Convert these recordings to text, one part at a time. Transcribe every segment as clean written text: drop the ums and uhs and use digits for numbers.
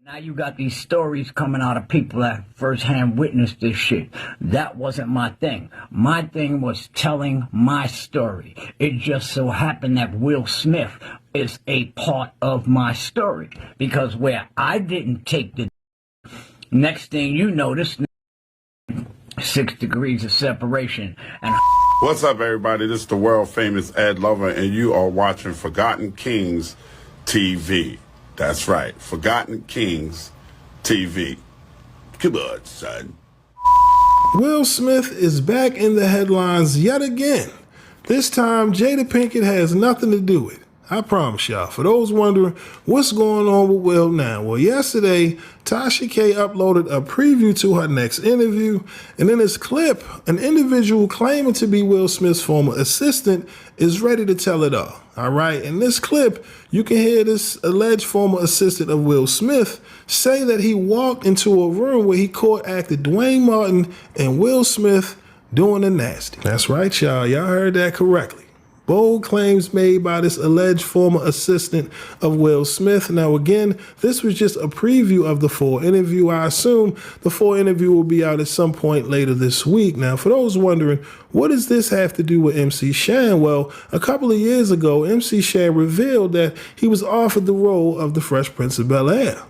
Now you got these stories coming out of people that firsthand witnessed this shit. That wasn't my thing. My thing was telling my story. It just so happened that Will Smith is a part of my story. Because where I didn't take the next thing you notice, 6 degrees of separation. And what's up, everybody? This is the world famous Ed Lover, and you are watching Forgotten Kings TV. That's right, Forgotten Kings TV. Come on, son. Will Smith is back in the headlines yet again. This time, Jada Pinkett has nothing to do with it. I promise y'all. For those wondering what's going on with Will now, well, yesterday, Tasha K uploaded a preview to her next interview, and in this clip, an individual claiming to be Will Smith's former assistant is ready to tell it all. All right, in this clip, you can hear this alleged former assistant of Will Smith say that he walked into a room where he caught actor Duane Martin and Will Smith doing the nasty. That's right, y'all. Y'all heard that correctly. Bold claims made by this alleged former assistant of Will Smith. Now, again, this was just a preview of the full interview. I assume the full interview will be out at some point later this week. Now, for those wondering, what does this have to do with MC Shan? Well, a couple of years ago, MC Shan revealed that he was offered the role of the Fresh Prince of Bel-Air.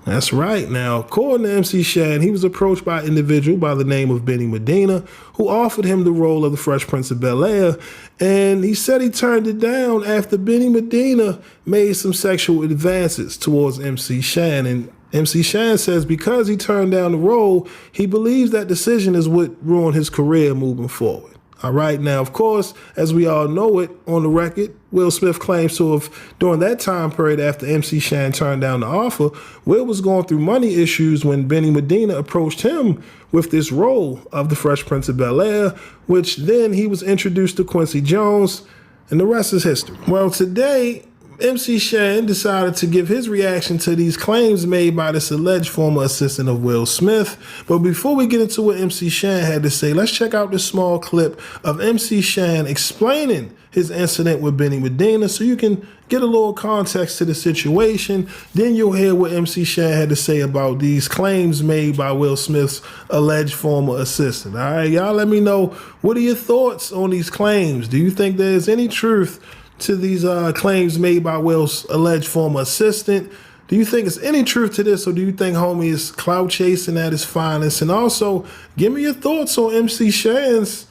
That's right. Now, according to MC Shan, he was approached by an individual by the name of Benny Medina, who offered him the role of the Fresh Prince of Bel-Air, and he said he turned it down after Benny Medina made some sexual advances towards MC Shan. And MC Shan says because he turned down the role, he believes that decision is what ruined his career moving forward. All right. Now, of course, as we all know it on the record, Will Smith claims to have, during that time period after MC Shan turned down the offer, Will was going through money issues when Benny Medina approached him with this role of the Fresh Prince of Bel-Air, which then he was introduced to Quincy Jones, and the rest is history. Well, today, MC Shan decided to give his reaction to these claims made by this alleged former assistant of Will Smith. But before we get into what MC Shan had to say, let's check out this small clip of MC Shan explaining his incident with Benny Medina so you can get a little context to the situation. Then you'll hear what MC Shan had to say about these claims made by Will Smith's alleged former assistant. All right, y'all let me know, what are your thoughts on these claims? Do you think there's any truth to these claims made by Will's alleged former assistant? Do you think there's any truth to this, or do you think homie is clout chasing at his finest? And also, give me your thoughts on MC Shan's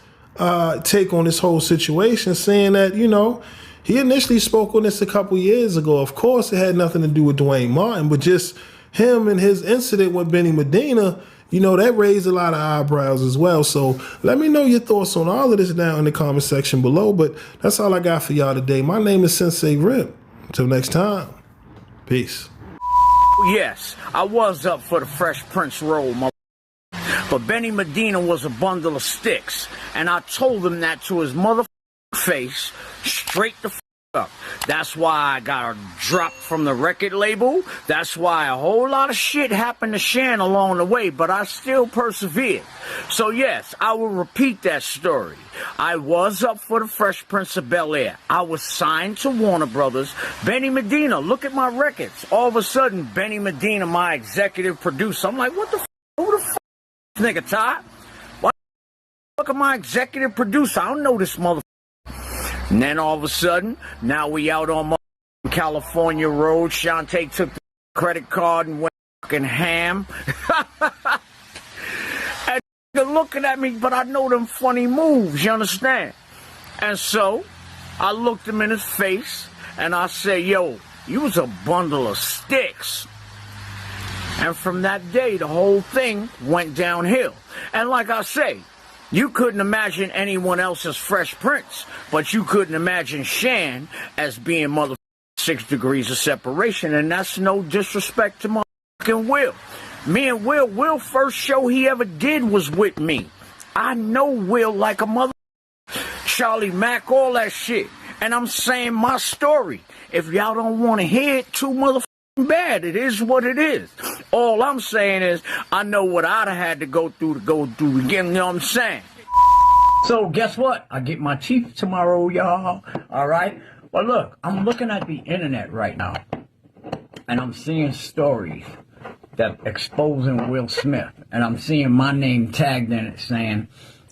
take on this whole situation, saying that, you know, he initially spoke on this a couple years ago. Of course, it had nothing to do with Duane Martin, but just him and his incident with Benny Medina, you know, that raised a lot of eyebrows as well. So let me know your thoughts on all of this down in the comment section below. But that's all I got for y'all today. My name is SenseiRip. Until next time, peace. yes, I was up for the Fresh Prince role, but Benny Medina was a bundle of sticks, and I told him that to his mother face, straight the up. That's why I got dropped from the record label. That's why a whole lot of shit happened to Shan along the way, but I still persevered. So yes, I will repeat that story. I was up for the Fresh Prince of Bel-Air. I was signed to Warner Brothers. Benny Medina, look at my records. All of a sudden, Benny Medina, my executive producer. I'm like, what the f***? Who the f*** nigga, Todd? Why the f*** am my executive producer? I don't know this motherfucker. And then all of a sudden, now we out on California Road. Shantae took the credit card and went fucking ham. And they're looking at me, but I know them funny moves, you understand? And so, I looked him in his face, and I said, yo, you was a bundle of sticks. And from that day, the whole thing went downhill. And like I say, you couldn't imagine anyone else as Fresh Prince, but you couldn't imagine Shan as being mother 6 degrees of separation, and that's no disrespect to motherfucking Will. Me and Will first show he ever did was with me. I know Will like a mother, Charlie Mack, all that shit, and I'm saying my story. If y'all don't want to hear it too motherfucking bad, it is what it is. All I'm saying is, I know what I'd have had to go through again, you know what I'm saying? So guess what? I get my teeth tomorrow, y'all. All right? Well, look, I'm looking at the internet right now. and I'm seeing stories that exposing Will Smith, and I'm seeing my name tagged in it saying,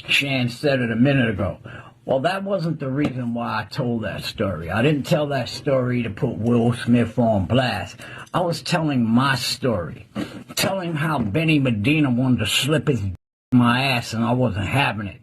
Shan said it a minute ago. Well, that wasn't the reason why I told that story. I didn't tell that story to put Will Smith on blast. I was telling my story, telling how Benny Medina wanted to slip his in my ass and I wasn't having it.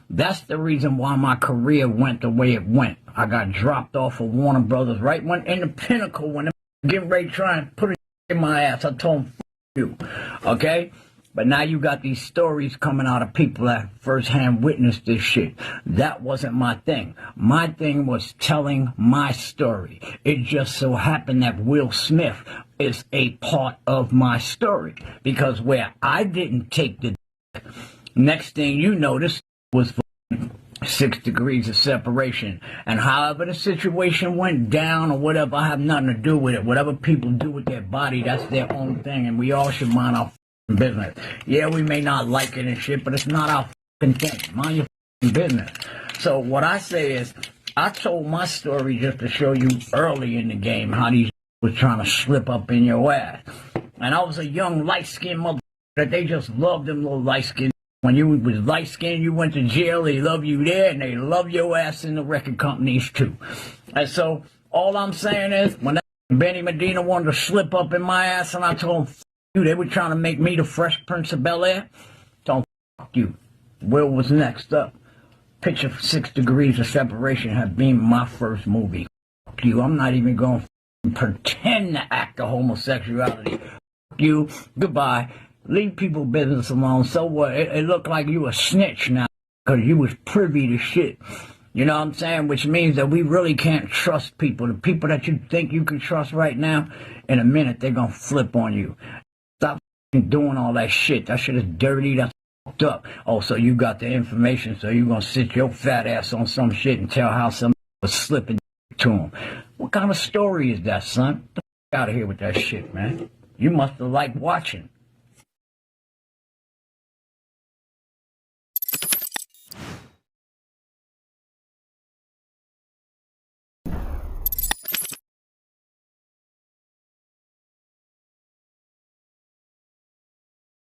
That's the reason why my career went the way it went. I got dropped off of Warner Brothers right when in the pinnacle when they were getting ready to try and put it in my ass. I told them, you, okay? But now you got these stories coming out of people that firsthand witnessed this shit. That wasn't my thing. My thing was telling my story. It just so happened that Will Smith is a part of my story. Because where I didn't take the next thing you noticed was 6 degrees of separation. And however the situation went down or whatever, I have nothing to do with it. Whatever people do with their body, that's their own thing. And we all should mind our business. Yeah, we may not like it and shit, but it's not our thing. Mind your business. So what I say is, I told my story just to show you early in the game how these was trying to slip up in your ass. And I was a young light-skinned mother that they just loved them little light-skinned. When you was light-skinned, you went to jail, they love you there, and they love your ass in the record companies too. And so all I'm saying is, when that Benny Medina wanted to slip up in my ass and I told him, they were trying to make me the Fresh Prince of Bel-Air. Don't fuck you. Will was next up. Picture 6 degrees of separation had been my first movie. Fuck you. I'm not even going to pretend to act a homosexuality. Fuck you. Goodbye. Leave people business alone. So what? It looked like you a snitch now because you was privy to shit. You know what I'm saying? Which means that we really can't trust people. The people that you think you can trust right now, in a minute, they're going to flip on you. Stop doing all that shit. That shit is dirty. That's fucked up. Oh, so you got the information, so you gonna sit your fat ass on some shit and tell how somebody was slipping to him. What kind of story is that, son? Get the fuck out of here with that shit, man. You must have liked watching.